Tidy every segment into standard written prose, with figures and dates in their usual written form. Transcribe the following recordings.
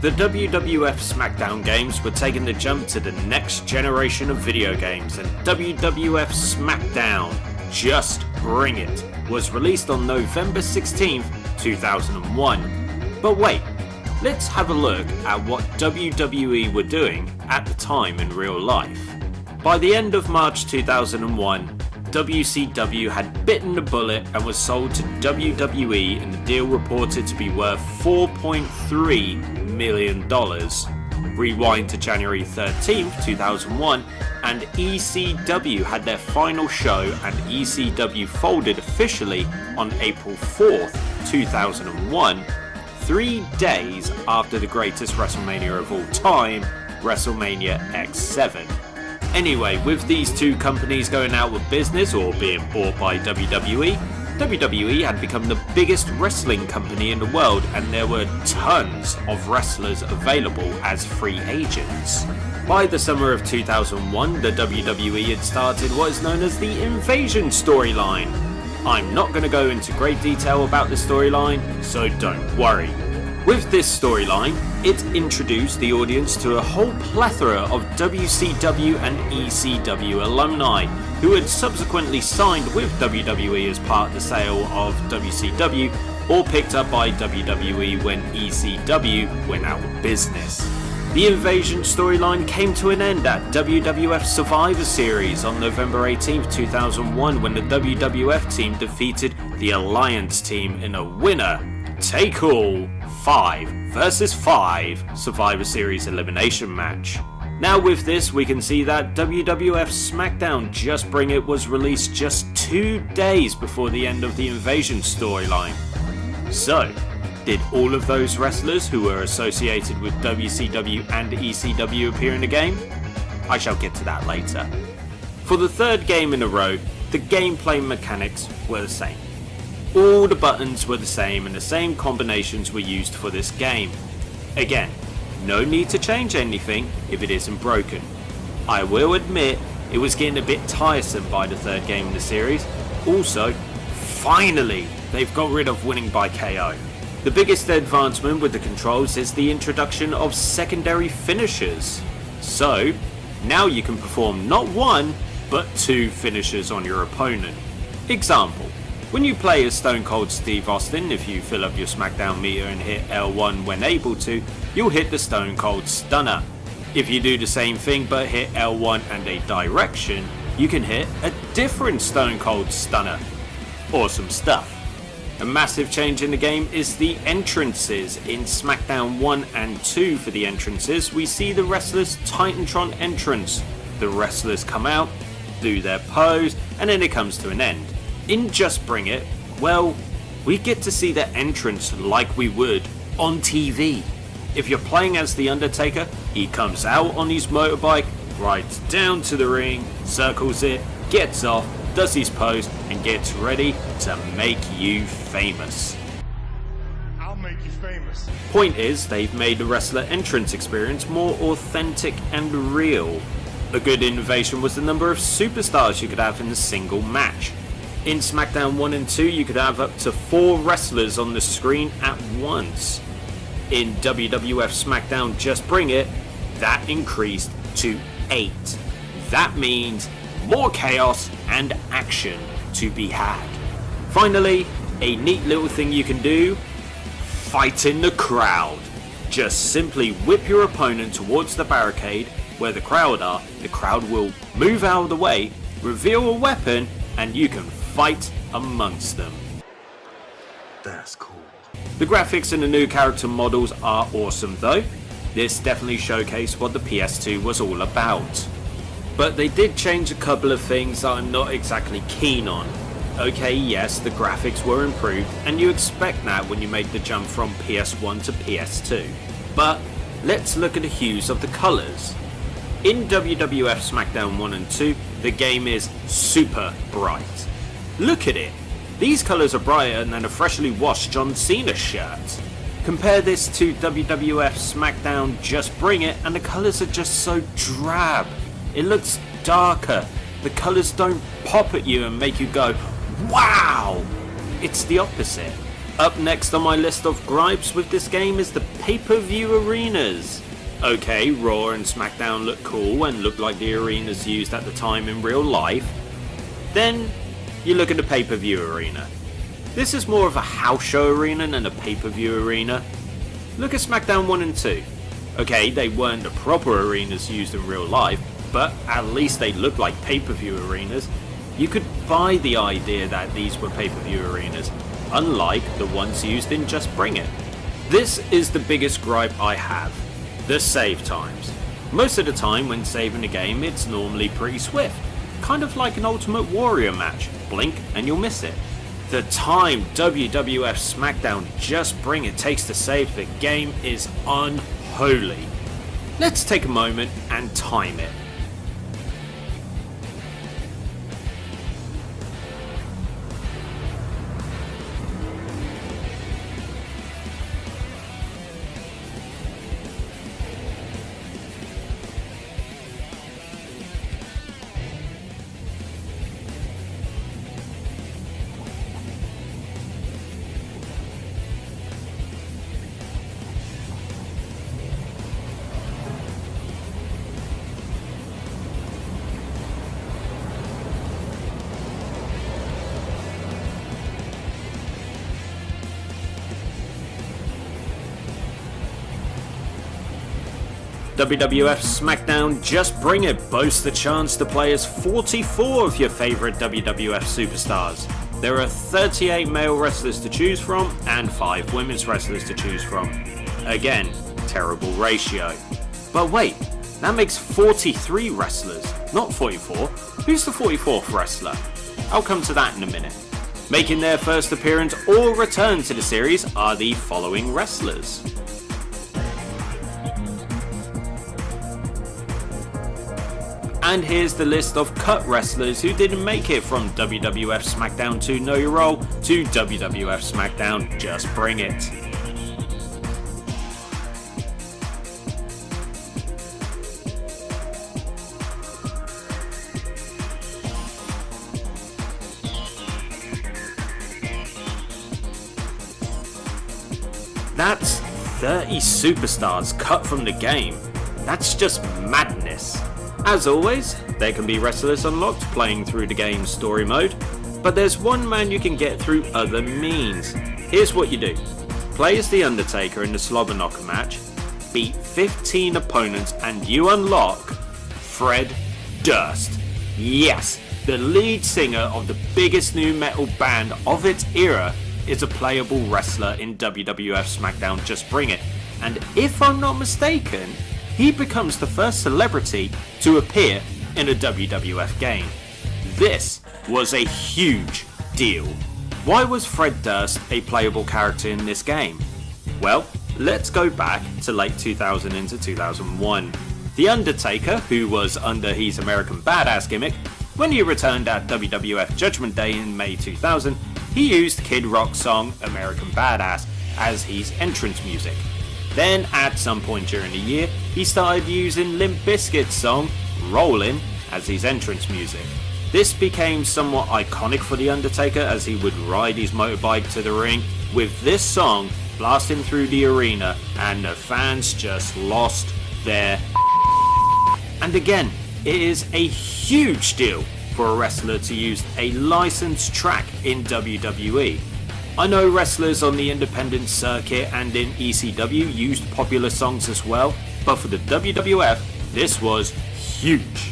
The WWF Smackdown games were taking the jump to the next generation of video games, and WWF Smackdown, Just Bring It, was released on November 16th, 2001. But wait, let's have a look at what WWE were doing at the time in real life. By the end of March 2001, WCW had bitten the bullet and was sold to WWE, and the deal reported to be worth $4.3 million. Rewind to January 13th, 2001, and ECW had their final show, and ECW folded officially on April 4th, 2001, 3 days after the greatest WrestleMania of all time, WrestleMania X7. Anyway, with these two companies going out of business or being bought by WWE, WWE had become the biggest wrestling company in the world, and there were tons of wrestlers available as free agents. By the summer of 2001, the WWE had started what is known as the Invasion storyline. I'm not going to go into great detail about the storyline, so don't worry. With this storyline, it introduced the audience to a whole plethora of WCW and ECW alumni who had subsequently signed with WWE as part of the sale of WCW or picked up by WWE when ECW went out of business. The Invasion storyline came to an end at WWF Survivor Series on November 18th, 2001, when the WWF team defeated the Alliance team in a winner-take-all 5 versus 5 Survivor Series elimination match. Now with this, we can see that WWF Smackdown Just Bring It was released just 2 days before the end of the Invasion storyline. So, did all of those wrestlers who were associated with WCW and ECW appear in the game? I shall get to that later. For the third game in a row, the gameplay mechanics were the same. All the buttons were the same and the same combinations were used for this game. Again, no need to change anything if it isn't broken. I will admit it was getting a bit tiresome by the third game in the series. Also, finally, they've got rid of winning by KO. The biggest advancement with the controls is the introduction of secondary finishers. So, now you can perform not one, but 2 finishers on your opponent. Example. When you play as Stone Cold Steve Austin, if you fill up your SmackDown meter and hit L1 when able to, you'll hit the Stone Cold Stunner. If you do the same thing but hit L1 and a direction, you can hit a different Stone Cold Stunner. Awesome stuff. A massive change in the game is the entrances. In SmackDown 1 and 2 for the entrances, we see the wrestlers' Titantron entrance. The wrestlers come out, do their pose, and then it comes to an end. In Just Bring It, well, we get to see the entrance like we would on TV. If you're playing as The Undertaker, he comes out on his motorbike, rides down to the ring, circles it, gets off, does his pose, and gets ready to make you famous. I'll make you famous. Point is, they've made the wrestler entrance experience more authentic and real. A good innovation was the number of superstars you could have in a single match. In SmackDown 1 and 2, you could have up to 4 wrestlers on the screen at once. In WWF Smackdown Just Bring It, that increased to 8. That means more chaos and action to be had. Finally, a neat little thing you can do, fight in the crowd. Just simply whip your opponent towards the barricade where the crowd are, the crowd will move out of the way, reveal a weapon, and you can fight amongst them. That's cool. The graphics and the new character models are awesome though. This definitely showcased what the PS2 was all about. But they did change a couple of things that I'm not exactly keen on. Okay, yes, the graphics were improved, and you expect that when you made the jump from PS1 to PS2. But let's look at the hues of the colours. In WWF Smackdown 1 and 2, the game is super bright. Look at it. These colours are brighter than a freshly washed John Cena shirt. Compare this to WWF Smackdown Just Bring It, and the colours are just so drab. It looks darker. The colours don't pop at you and make you go, wow! It's the opposite. Up next on my list of gripes with this game is the pay-per-view arenas. Okay, Raw and Smackdown look cool and look like the arenas used at the time in real life. Then you look at the pay-per-view arena. This is more of a house show arena than a pay-per-view arena. Look at Smackdown 1 and 2. Okay, they weren't the proper arenas used in real life, but at least they look like pay-per-view arenas. You could buy the idea that these were pay-per-view arenas, unlike the ones used in Just Bring It. This is the biggest gripe I have. The save times. Most of the time when saving a game it's normally pretty swift. Kind of like an Ultimate Warrior match. Blink and you'll miss it. The time WWF Smackdown Just Bring It takes to save the game is unholy. Let's take a moment and time it. WWF Smackdown Just Bring It boasts the chance to play as 44 of your favourite WWF superstars. There are 38 male wrestlers to choose from and 5 women's wrestlers to choose from. Again, terrible ratio. But wait, that makes 43 wrestlers, not 44. Who's the 44th wrestler? I'll come to that in a minute. Making their first appearance or return to the series are the following wrestlers. And here's the list of cut wrestlers who didn't make it from WWF Smackdown 2 Know Your Role to WWF Smackdown Just Bring It. That's 30 superstars cut from the game. That's just madness. As always, there can be wrestlers unlocked playing through the game's story mode, but there's one man you can get through other means. Here's what you do. Play as The Undertaker in the Slobber Knocker match, beat 15 opponents and you unlock Fred Durst. Yes, the lead singer of the biggest nu metal band of its era is a playable wrestler in WWF Smackdown Just Bring It, and if I'm not mistaken, he becomes the first celebrity to appear in a WWF game. This was a huge deal. Why was Fred Durst a playable character in this game? Well, let's go back to late 2000 into 2001. The Undertaker, who was under his American Badass gimmick, when he returned at WWF Judgment Day in May 2000, he used Kid Rock's song American Badass as his entrance music. Then, at some point during the year, he started using Limp Bizkit's song Rollin' as his entrance music. This became somewhat iconic for The Undertaker as he would ride his motorbike to the ring with this song blasting through the arena, and the fans just lost their And again, it is a huge deal for a wrestler to use a licensed track in WWE. I know wrestlers on the independent circuit and in ECW used popular songs as well, but for the WWF, this was huge.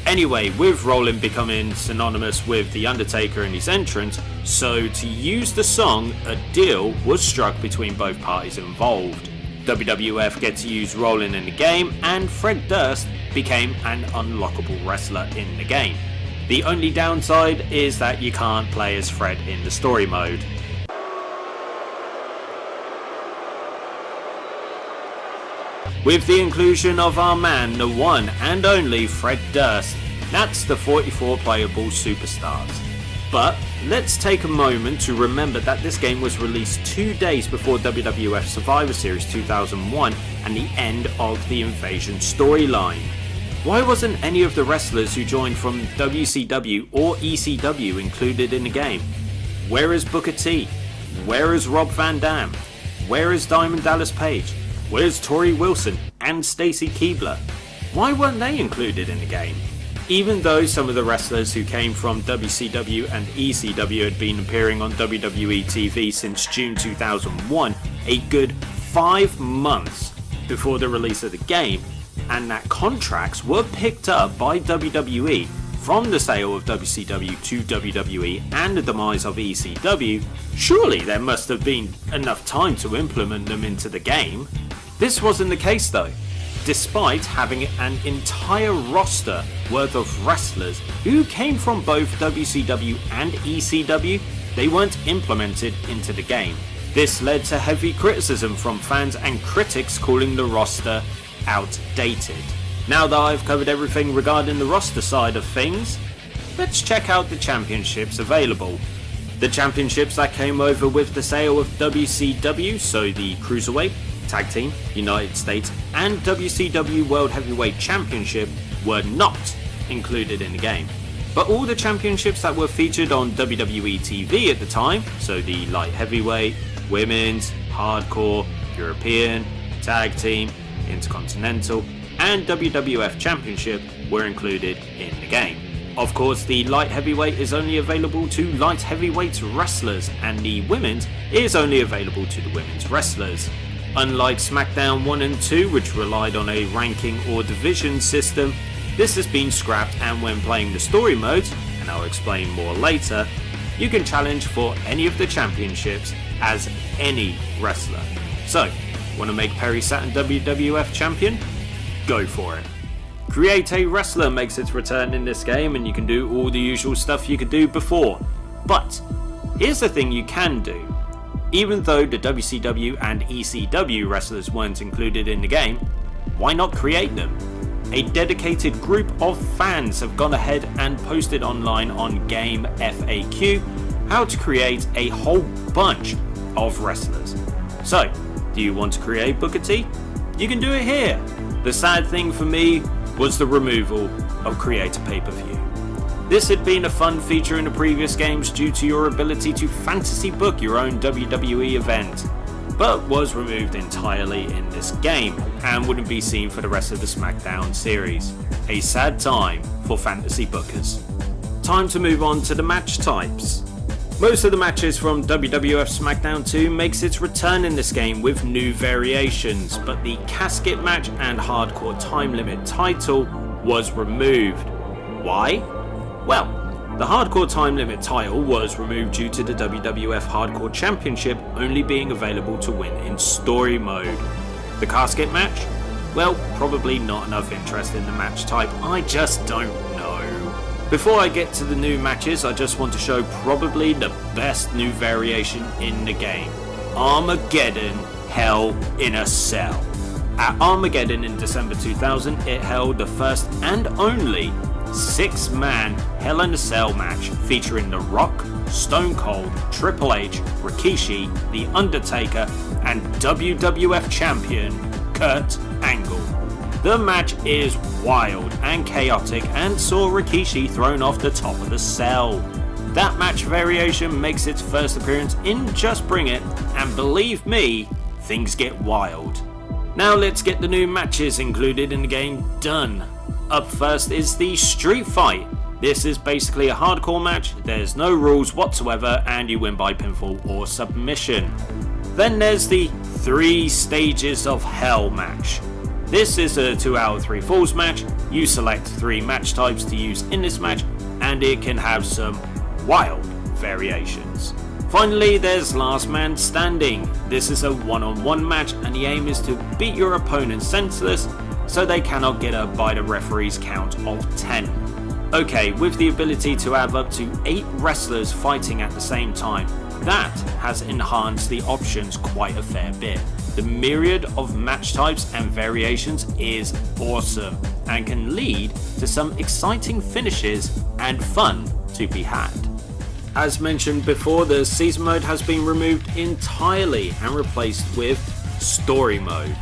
Anyway, with Rollin' becoming synonymous with The Undertaker and his entrance, so to use the song, a deal was struck between both parties involved. WWF get to use Rollin' in the game, and Fred Durst became an unlockable wrestler in the game. The only downside is that you can't play as Fred in the story mode. With the inclusion of our man, the one and only Fred Durst, that's the 44 playable superstars. But let's take a moment to remember that this game was released 2 days before WWF Survivor Series 2001 and the end of the Invasion storyline. Why wasn't any of the wrestlers who joined from WCW or ECW included in the game? Where is Booker T? Where is Rob Van Dam? Where is Diamond Dallas Page? Where's Tori Wilson and Stacy Keibler? Why weren't they included in the game? Even though some of the wrestlers who came from WCW and ECW had been appearing on WWE TV since June 2001, a good 5 months before the release of the game, and that contracts were picked up by WWE from the sale of WCW to WWE and the demise of ECW, surely there must have been enough time to implement them into the game. This wasn't the case though. Despite having an entire roster worth of wrestlers who came from both WCW and ECW, they weren't implemented into the game. This led to heavy criticism from fans and critics calling the roster outdated. Now that I've covered everything regarding the roster side of things, let's check out the championships available. The championships that came over with the sale of WCW, so the Cruiserweight, Tag Team, United States and WCW World Heavyweight Championship were not included in the game. But all the championships that were featured on WWE TV at the time, so the Light Heavyweight, Women's, Hardcore, European, Tag Team, Intercontinental and WWF Championship were included in the game. Of course, the Light Heavyweight is only available to Light Heavyweight wrestlers and the Women's is only available to the Women's wrestlers. Unlike Smackdown 1 and 2, which relied on a ranking or division system, this has been scrapped, and when playing the story modes, and I'll explain more later, you can challenge for any of the championships as any wrestler. So, want to make Perry Saturn WWF champion? Go for it. Create a Wrestler makes its return in this game, and you can do all the usual stuff you could do before. But here's the thing you can do. Even though the WCW and ECW wrestlers weren't included in the game, why not create them? A dedicated group of fans have gone ahead and posted online on Game FAQ how to create a whole bunch of wrestlers. So, do you want to create Booker T? You can do it here. The sad thing for me was the removal of Create a Pay-Per-View. This had been a fun feature in the previous games due to your ability to fantasy book your own WWE event, but was removed entirely in this game and wouldn't be seen for the rest of the Smackdown series. A sad time for fantasy bookers. Time to move on to the match types. Most of the matches from WWF Smackdown 2 makes its return in this game with new variations, but the casket match and hardcore time limit title was removed. Why? Well, the hardcore time limit title was removed due to the WWF Hardcore Championship only being available to win in story mode. The casket match? Well, probably not enough interest in the match type, I just don't know. Before I get to the new matches, I just want to show probably the best new variation in the game. Armageddon Hell in a Cell. At Armageddon in December 2000, it held the first and only 6-man Hell in a Cell match featuring The Rock, Stone Cold, Triple H, Rikishi, The Undertaker, and WWF Champion Kurt Angle. The match is wild and chaotic and saw Rikishi thrown off the top of the cell. That match variation makes its first appearance in Just Bring It, and believe me, things get wild. Now let's get the new matches included in the game done. Up first is the Street Fight. This is basically a hardcore match, there's no rules whatsoever and you win by pinfall or submission. Then there's the 3 Stages of Hell match. This is a 2 out of 3 falls match. You select 3 match types to use in this match and it can have some wild variations. Finally, there's Last Man Standing. This is a one-on-one match and the aim is to beat your opponent senseless so they cannot get up by the referee's count of 10. Okay, with the ability to have up to 8 wrestlers fighting at the same time, that has enhanced the options quite a fair bit. The myriad of match types and variations is awesome and can lead to some exciting finishes and fun to be had. As mentioned before, the season mode has been removed entirely and replaced with story mode.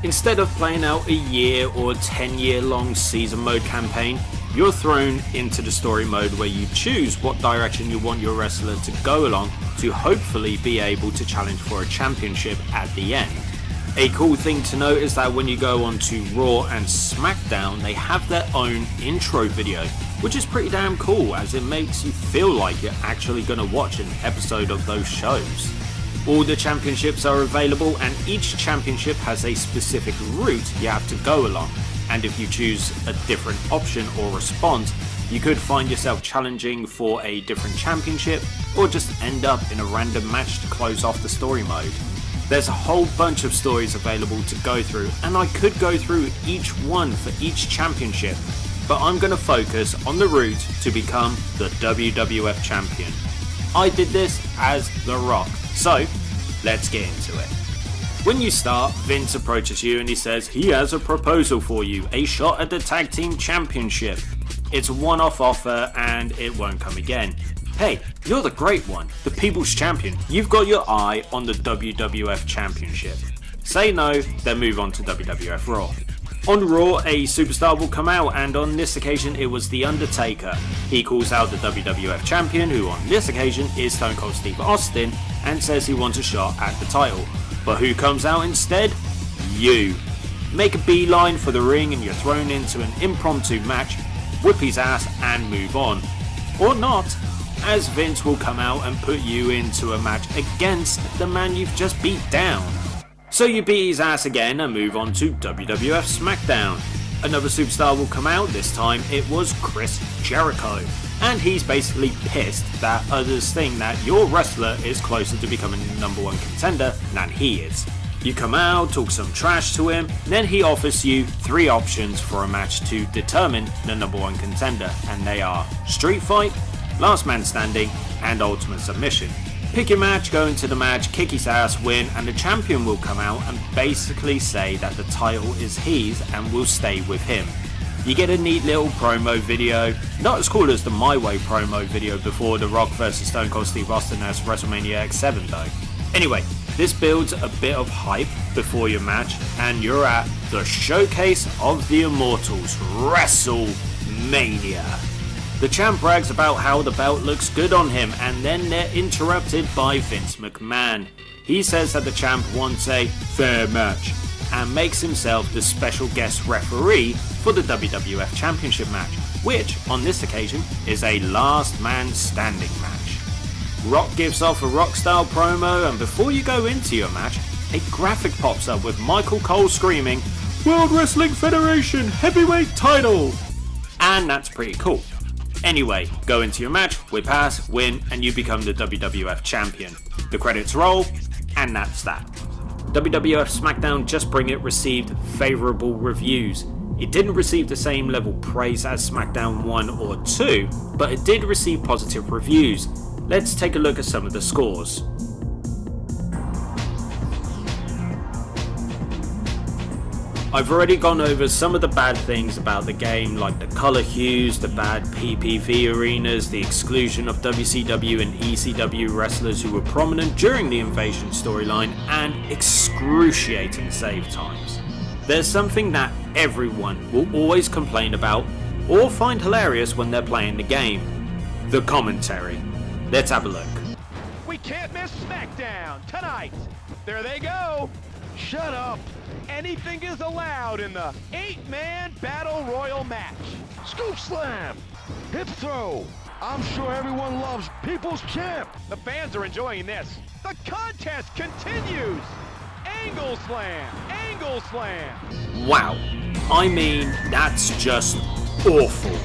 Instead of playing out a year or 10-year long season mode campaign, you're thrown into the story mode where you choose what direction you want your wrestler to go along to hopefully be able to challenge for a championship at the end. A cool thing to note is that when you go on to Raw and Smackdown, they have their own intro video, which is pretty damn cool as it makes you feel like you're actually going to watch an episode of those shows. All the championships are available and each championship has a specific route you have to go along, and if you choose a different option or response, you could find yourself challenging for a different championship or just end up in a random match to close off the story mode. There's a whole bunch of stories available to go through, and I could go through each one for each championship, but I'm going to focus on the route to become the WWF champion. I did this as The Rock, so let's get into it. When you start, Vince approaches you and he says he has a proposal for you, a shot at the tag team championship. It's a one-off offer and it won't come again. Hey, you're the great one, the people's champion. You've got your eye on the WWF championship. Say no, then move on to WWF Raw. On Raw, a superstar will come out, and on this occasion it was The Undertaker. He calls out the WWF champion, who on this occasion is Stone Cold Steve Austin, and says he wants a shot at the title. But who comes out instead? You. Make a beeline for the ring and you're thrown into an impromptu match, whip his ass and move on. Or not, as Vince will come out and put you into a match against the man you've just beat down. So you beat his ass again and move on to WWF Smackdown. Another superstar will come out, this time it was Chris Jericho. And he's basically pissed that others think that your wrestler is closer to becoming the number one contender than he is. You come out, talk some trash to him, then he offers you 3 options for a match to determine the number one contender, and they are Street Fight, Last Man Standing, and Ultimate Submission. Pick your match, go into the match, kick his ass, win, and the champion will come out and basically say that the title is his and will stay with him. You get a neat little promo video, not as cool as the My Way promo video before The Rock vs Stone Cold Steve Austin at WrestleMania X7 though. Anyway, this builds a bit of hype before your match, and you're at the Showcase of the Immortals, WrestleMania. The champ brags about how the belt looks good on him, and then they're interrupted by Vince McMahon. He says that the champ wants a fair match, and makes himself the special guest referee for the WWF Championship match, which on this occasion is a last man standing match. Rock gives off a rock style promo, and before you go into your match, a graphic pops up with Michael Cole screaming, "World Wrestling Federation Heavyweight Title!" And that's pretty cool. Anyway, go into your match, whip ass, win, and you become the WWF champion. The credits roll, and that's that. WWF Smackdown Just Bring It received favourable reviews. It didn't receive the same level praise as Smackdown 1 or 2, but it did receive positive reviews. Let's take a look at some of the scores. I've already gone over some of the bad things about the game, like the colour hues, the bad PPV arenas, the exclusion of WCW and ECW wrestlers who were prominent during the Invasion storyline, and excruciating save times. There's something that everyone will always complain about or find hilarious when they're playing the game: the commentary. Let's have a look. We can't miss Smackdown tonight. There they go. Shut up. Anything is allowed in the 8-man Battle Royal match. Scoop slam! Hip throw! I'm sure everyone loves People's Champ! The fans are enjoying this. The contest continues! Angle slam! Angle slam! Wow, I mean, that's just awful.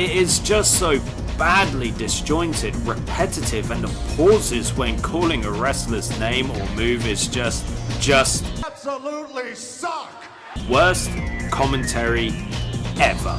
It is just so badly disjointed, repetitive, and the pauses when calling a wrestler's name or move is just Absolutely suck! worst commentary ever.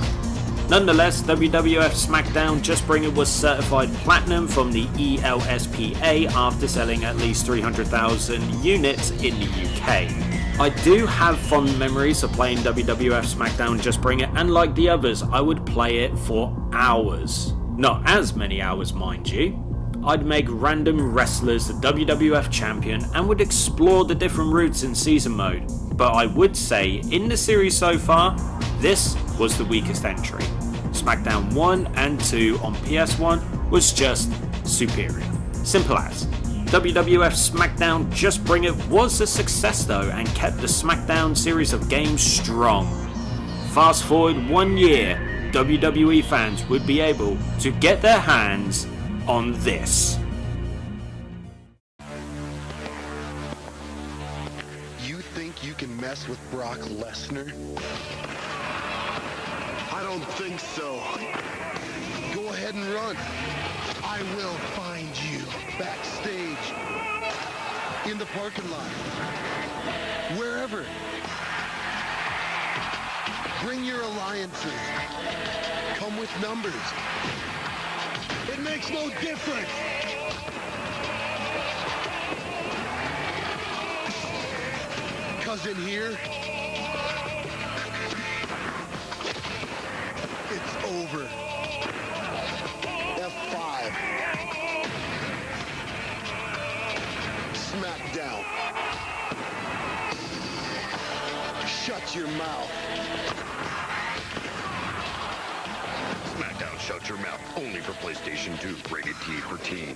Nonetheless, WWF Smackdown Just Bring It was certified platinum from the ELSPA after selling at least 300,000 units in the UK. I do have fond memories of playing WWF Smackdown Just Bring It, and like the others, I would play it for hours. Not as many hours, mind you. I'd make random wrestlers the WWF champion and would explore the different routes in season mode, but I would say in the series so far, this was the weakest entry. SmackDown 1 and 2 on PS1 was just superior. Simple as. WWF Smackdown Just Bring It was a success though and kept the Smackdown series of games strong. Fast forward 1 year, WWE fans would be able to get their hands on this. You think you can mess with Brock Lesnar? I don't think so. Go ahead and run. I will find you backstage, in the parking lot, wherever. Bring your alliances. Come with numbers. It makes no difference. Because in here, it's over. F5. Smackdown. Shut your mouth. Smackdown Shut Your Mouth, only for PlayStation 2, rated T for teen.